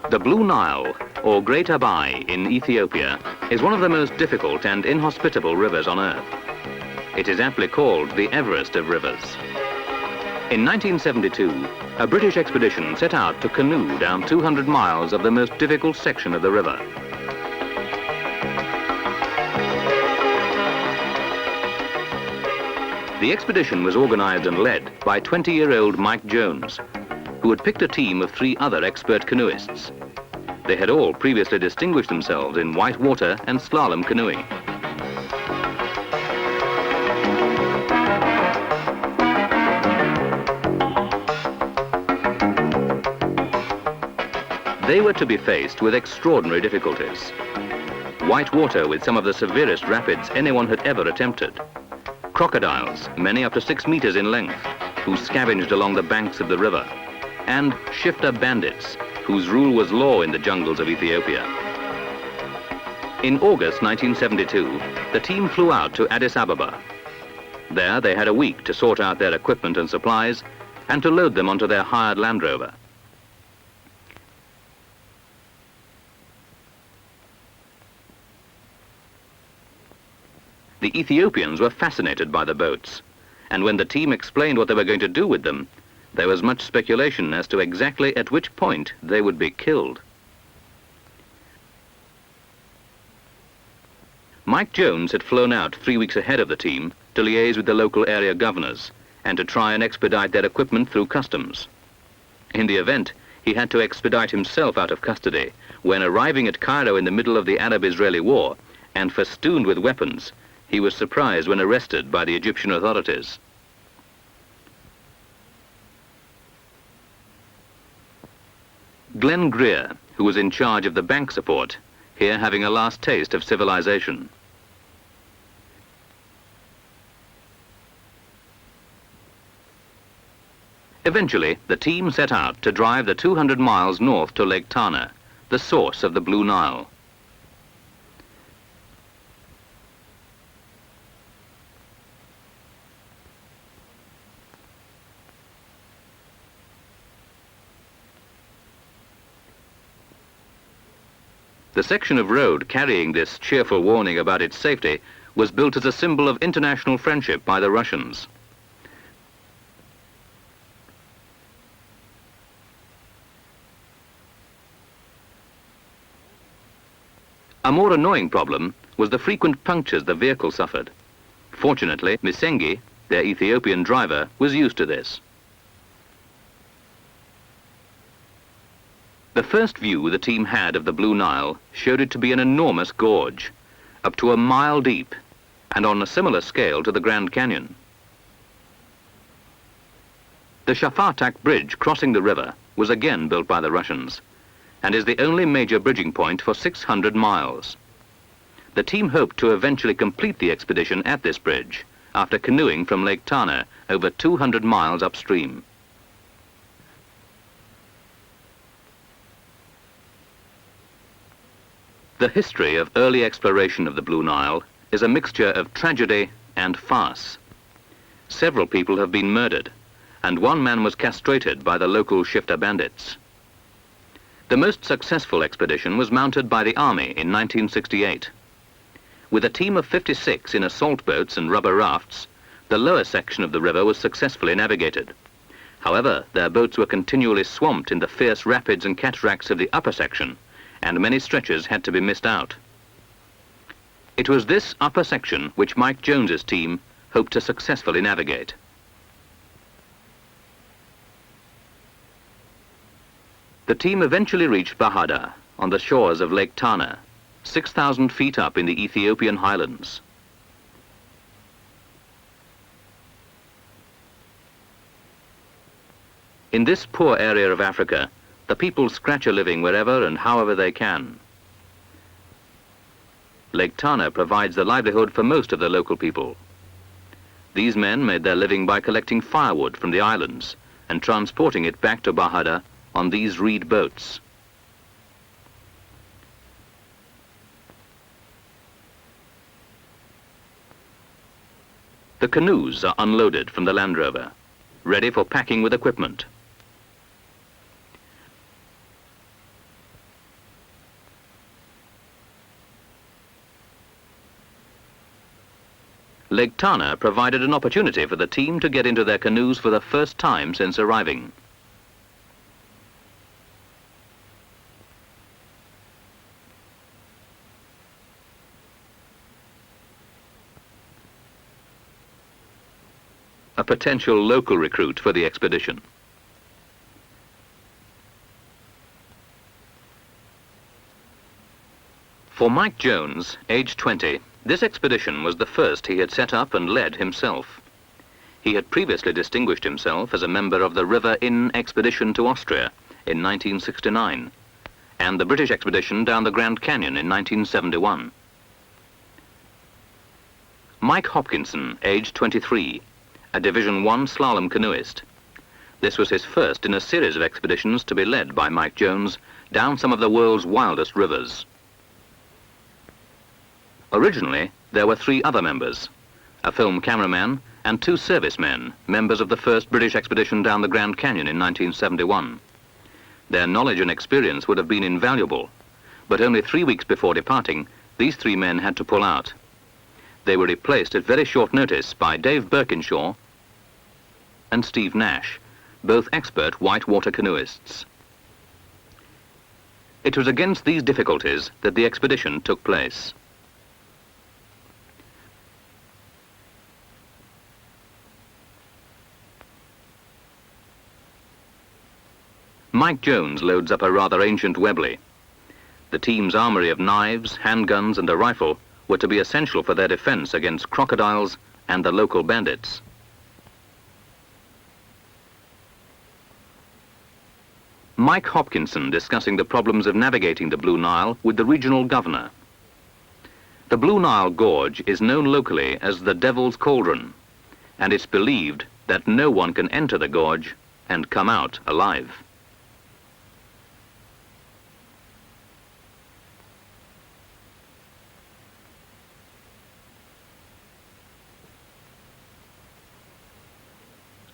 The Blue Nile, or Great Abai in Ethiopia, is one of the most difficult and inhospitable rivers on Earth. It is aptly called the Everest of rivers. In 1972, a British expedition set out to canoe down 200 miles of the most difficult section of the river. The expedition was organized and led by 20-year-old Mike Jones, who had picked a team of 3 other expert canoeists. They had all previously distinguished themselves in whitewater and slalom canoeing. They were to be faced with extraordinary difficulties. Whitewater with some of the severest rapids anyone had ever attempted. Crocodiles, many up to 6 meters in length, who scavenged along the banks of the river. And shifter bandits, whose rule was law in the jungles of Ethiopia. In August 1972, the team flew out to Addis Ababa. There they had a week to sort out their equipment and supplies and to load them onto their hired Land Rover. The Ethiopians were fascinated by the boats, and when the team explained what they were going to do with them, there was much speculation as to exactly at which point they would be killed. Mike Jones had flown out 3 weeks ahead of the team to liaise with the local area governors and to try and expedite their equipment through customs. In the event, he had to expedite himself out of custody when, arriving at Cairo in the middle of the Arab-Israeli war and festooned with weapons, he was surprised when arrested by the Egyptian authorities. Glen Greer, who was in charge of the bank support, here having a last taste of civilization. Eventually, the team set out to drive the 200 miles north to Lake Tana, the source of the Blue Nile. The section of road carrying this cheerful warning about its safety was built as a symbol of international friendship by the Russians. A more annoying problem was the frequent punctures the vehicle suffered. Fortunately, Misengi, their Ethiopian driver, was used to this. The first view the team had of the Blue Nile showed it to be an enormous gorge, up to a mile deep, and on a similar scale to the Grand Canyon. The Shafatak Bridge crossing the river was again built by the Russians, and is the only major bridging point for 600 miles. The team hoped to eventually complete the expedition at this bridge, after canoeing from Lake Tana over 200 miles upstream. The history of early exploration of the Blue Nile is a mixture of tragedy and farce. Several people have been murdered, and one man was castrated by the local shifter bandits. The most successful expedition was mounted by the Army in 1968. With a team of 56 in assault boats and rubber rafts, the lower section of the river was successfully navigated. However, their boats were continually swamped in the fierce rapids and cataracts of the upper section, and many stretches had to be missed out. It was this upper section which Mike Jones's team hoped to successfully navigate. The team eventually reached Bahada on the shores of Lake Tana, 6,000 feet up in the Ethiopian highlands. In this poor area of Africa, the people scratch a living wherever and however they can. Lake Tana provides the livelihood for most of the local people. These men made their living by collecting firewood from the islands and transporting it back to Bahada on these reed boats. The canoes are unloaded from the Land Rover, ready for packing with equipment. Lake Tana provided an opportunity for the team to get into their canoes for the first time since arriving. A potential local recruit for the expedition. For Mike Jones, aged 20, this expedition was the first he had set up and led himself. He had previously distinguished himself as a member of the River Inn expedition to Austria in 1969 and the British expedition down the Grand Canyon in 1971. Mike Hopkinson, aged 23, a Division I slalom canoeist. This was his first in a series of expeditions to be led by Mike Jones down some of the world's wildest rivers. Originally, there were 3 other members, a film cameraman and 2 servicemen, members of the first British expedition down the Grand Canyon in 1971. Their knowledge and experience would have been invaluable, but only 3 weeks before departing, these 3 men had to pull out. They were replaced at very short notice by Dave Burkinshaw and Steve Nash, both expert whitewater canoeists. It was against these difficulties that the expedition took place. Mike Jones loads up a rather ancient Webley. The team's armory of knives, handguns and a rifle were to be essential for their defense against crocodiles and the local bandits. Mike Hopkinson discussing the problems of navigating the Blue Nile with the regional governor. The Blue Nile Gorge is known locally as the Devil's Cauldron, and it's believed that no one can enter the gorge and come out alive.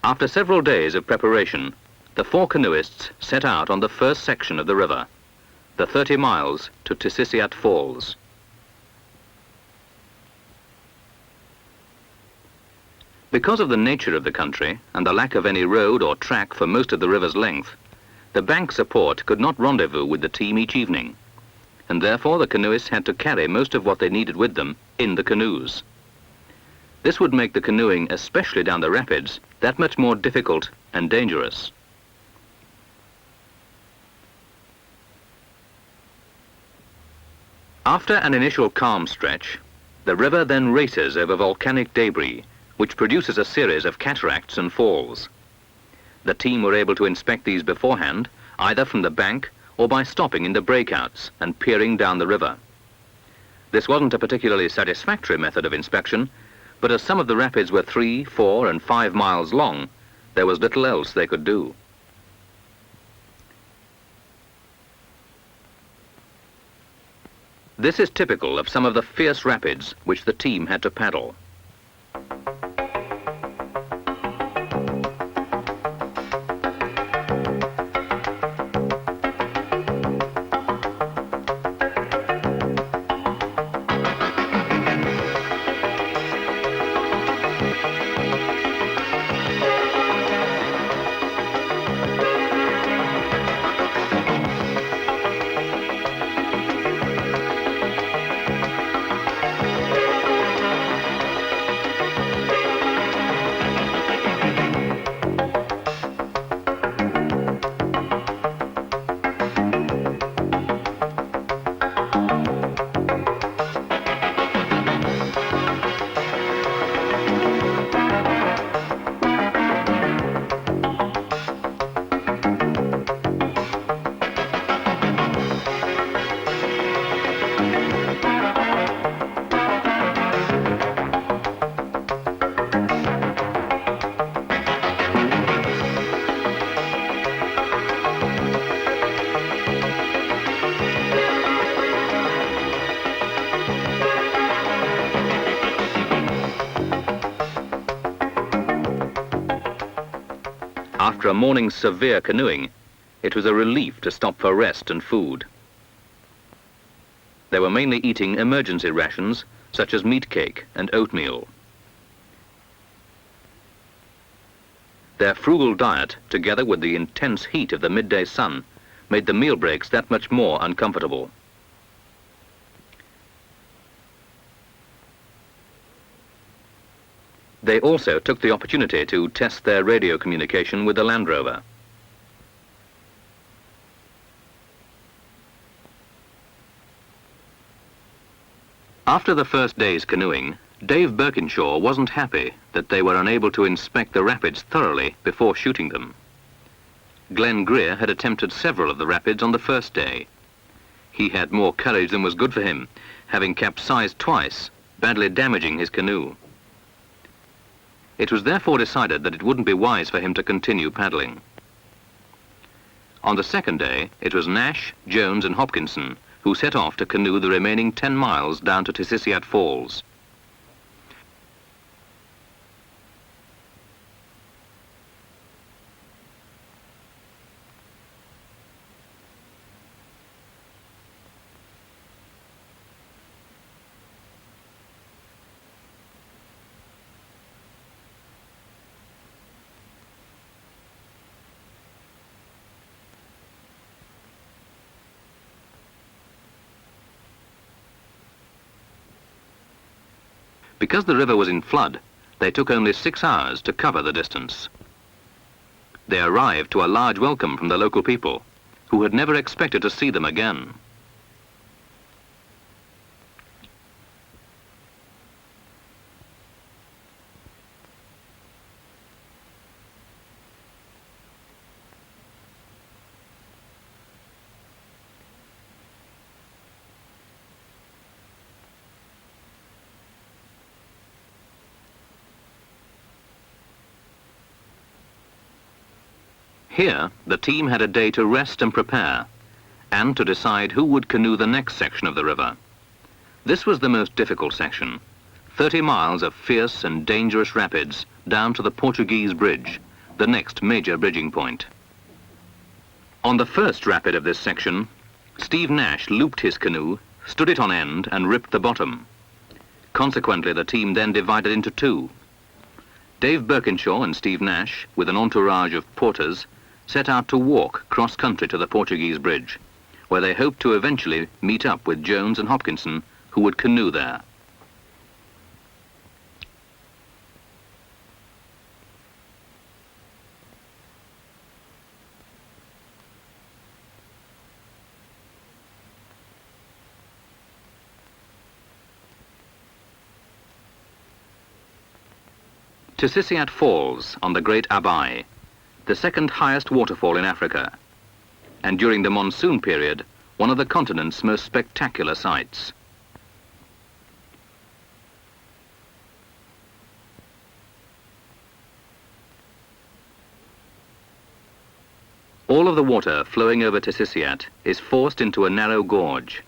After several days of preparation, the 4 canoeists set out on the first section of the river, the 30 miles to Tissisat Falls. Because of the nature of the country and the lack of any road or track for most of the river's length, the bank support could not rendezvous with the team each evening, and therefore the canoeists had to carry most of what they needed with them in the canoes. This would make the canoeing, especially down the rapids, that much more difficult and dangerous. After an initial calm stretch, the river then races over volcanic debris, which produces a series of cataracts and falls. The team were able to inspect these beforehand, either from the bank or by stopping in the breakouts and peering down the river. This wasn't a particularly satisfactory method of inspection, but as some of the rapids were 3, 4 and 5 miles long, there was little else they could do. This is typical of some of the fierce rapids which the team had to paddle. after a morning's severe canoeing, it was a relief to stop for rest and food. They were mainly eating emergency rations, such as meat cake and oatmeal. Their frugal diet, together with the intense heat of the midday sun, made the meal breaks that much more uncomfortable. They also took the opportunity to test their radio communication with the Land Rover. After the first day's canoeing, Dave Burkinshaw wasn't happy that they were unable to inspect the rapids thoroughly before shooting them. Glen Greer had attempted several of the rapids on the first day. He had more courage than was good for him, having capsized twice, badly damaging his canoe. It was therefore decided that it wouldn't be wise for him to continue paddling. On the second day, it was Nash, Jones and Hopkinson who set off to canoe the remaining 10 miles down to Tissisat Falls. Because the river was in flood, they took only 6 hours to cover the distance. They arrived to a large welcome from the local people, who had never expected to see them again. Here, the team had a day to rest and prepare, and to decide who would canoe the next section of the river. This was the most difficult section, 30 miles of fierce and dangerous rapids down to the Portuguese bridge, the next major bridging point. On the first rapid of this section, Steve Nash looped his canoe, stood it on end and ripped the bottom. Consequently, the team then divided into 2. Dave Burkinshaw and Steve Nash, with an entourage of porters, set out to walk cross-country to the Portuguese bridge, where they hoped to eventually meet up with Jones and Hopkinson, who would canoe there. Tissisat Falls on the Great Abai, the second highest waterfall in Africa, and during the monsoon period, one of the continent's most spectacular sights. All of the water flowing over Tississat is forced into a narrow gorge,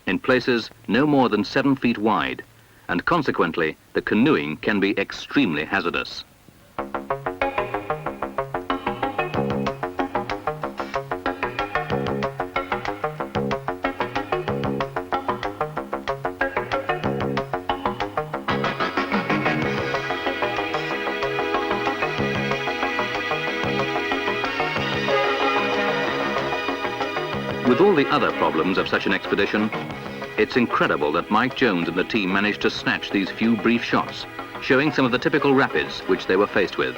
in places no more than 7 feet wide, and consequently the canoeing can be extremely hazardous. With all the other problems of such an expedition, it's incredible that Mike Jones and the team managed to snatch these few brief shots, showing some of the typical rapids which they were faced with.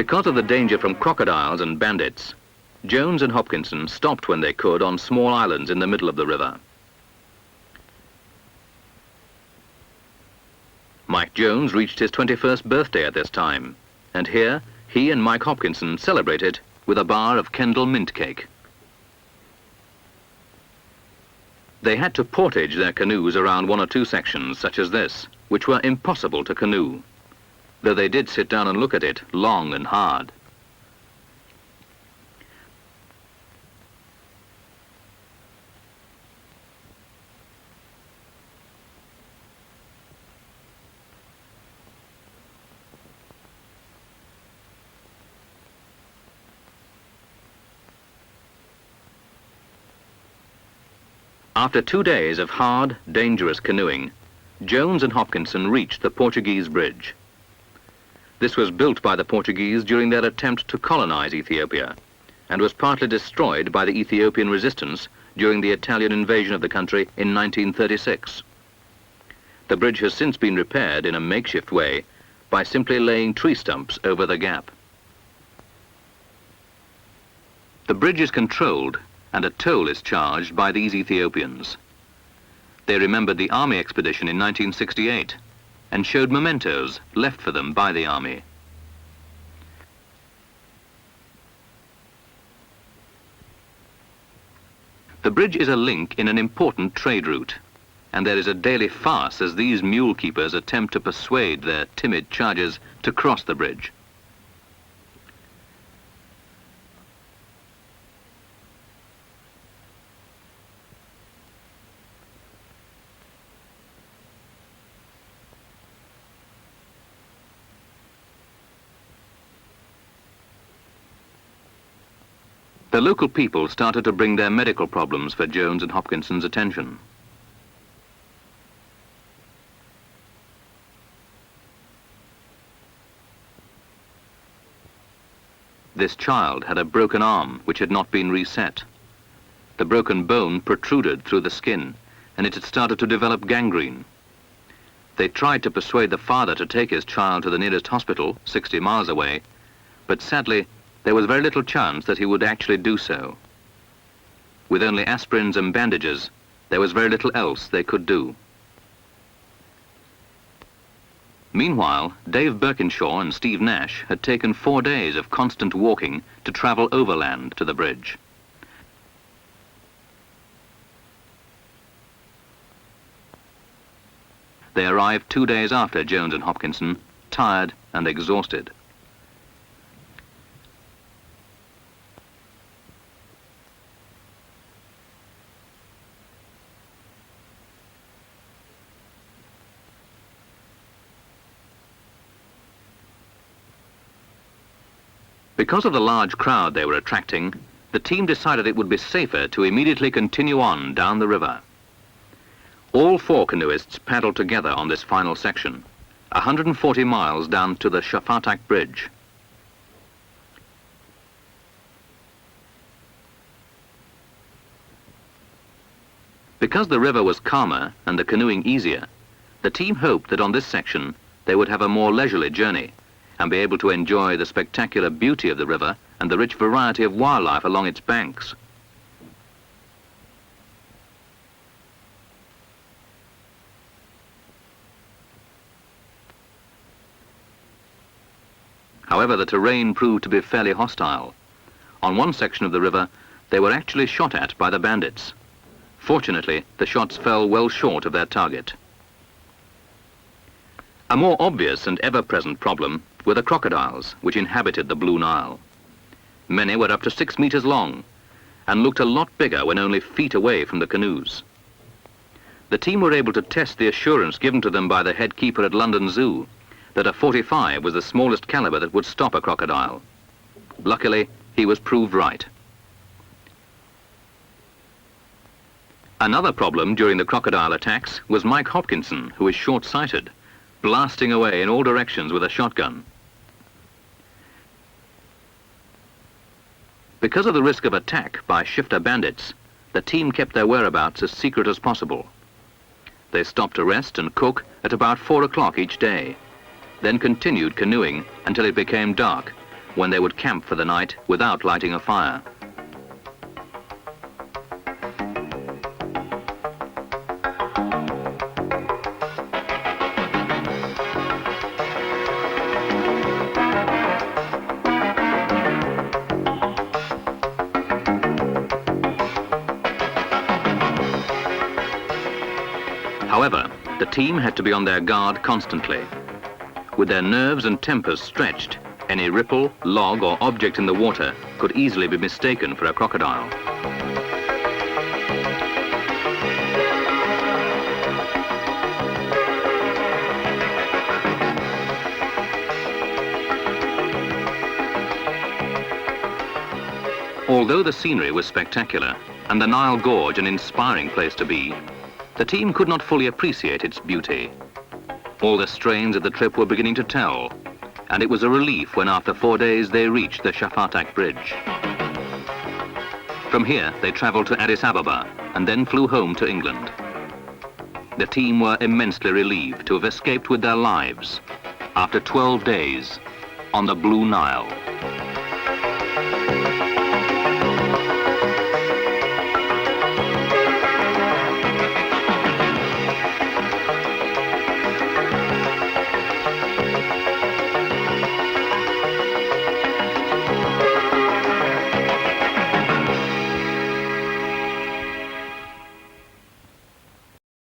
Because of the danger from crocodiles and bandits, Jones and Hopkinson stopped when they could on small islands in the middle of the river. Mike Jones reached his 21st birthday at this time, and here he and Mike Hopkinson celebrated with a bar of Kendal mint cake. They had to portage their canoes around one or two sections such as this, which were impossible to canoe, though they did sit down and look at it long and hard. After 2 days of hard, dangerous canoeing, Jones and Hopkinson reached the Portuguese bridge. This was built by the Portuguese during their attempt to colonize Ethiopia, and was partly destroyed by the Ethiopian resistance during the Italian invasion of the country in 1936. The bridge has since been repaired in a makeshift way by simply laying tree stumps over the gap. The bridge is controlled, and a toll is charged by these Ethiopians. They remembered the army expedition in 1968 and showed mementos left for them by the army. The bridge is a link in an important trade route, and there is a daily farce as these mule keepers attempt to persuade their timid chargers to cross the bridge. The local people started to bring their medical problems for Jones and Hopkinson's attention. This child had a broken arm which had not been reset. The broken bone protruded through the skin, and it had started to develop gangrene. They tried to persuade the father to take his child to the nearest hospital, 60 miles away, but sadly, there was very little chance that he would actually do so. With only aspirins and bandages, there was very little else they could do. Meanwhile, Dave Burkinshaw and Steve Nash had taken 4 days of constant walking to travel overland to the bridge. They arrived 2 days after Jones and Hopkinson, tired and exhausted. Because of the large crowd they were attracting, the team decided it would be safer to immediately continue on down the river. All 4 canoeists paddled together on this final section, 140 miles down to the Shafatak Bridge. Because the river was calmer and the canoeing easier, the team hoped that on this section they would have a more leisurely journey and be able to enjoy the spectacular beauty of the river and the rich variety of wildlife along its banks. However, the terrain proved to be fairly hostile. On one section of the river, they were actually shot at by the bandits. Fortunately, the shots fell well short of their target. A more obvious and ever-present problem were the crocodiles which inhabited the Blue Nile. Many were up to 6 meters long and looked a lot bigger when only feet away from the canoes. The team were able to test the assurance given to them by the head keeper at London Zoo that a .45 was the smallest caliber that would stop a crocodile. Luckily, he was proved right. Another problem during the crocodile attacks was Mike Hopkinson, who is short-sighted, blasting away in all directions with a shotgun. Because of the risk of attack by shifter bandits, the team kept their whereabouts as secret as possible. They stopped to rest and cook at about 4 o'clock each day, then continued canoeing until it became dark, when they would camp for the night without lighting a fire. However, the team had to be on their guard constantly. With their nerves and tempers stretched, any ripple, log or object in the water could easily be mistaken for a crocodile. Although the scenery was spectacular and the Nile Gorge an inspiring place to be, the team could not fully appreciate its beauty. All the strains of the trip were beginning to tell, and it was a relief when after 4 days they reached the Shafatak Bridge. From here they travelled to Addis Ababa and then flew home to England. The team were immensely relieved to have escaped with their lives after 12 days on the Blue Nile.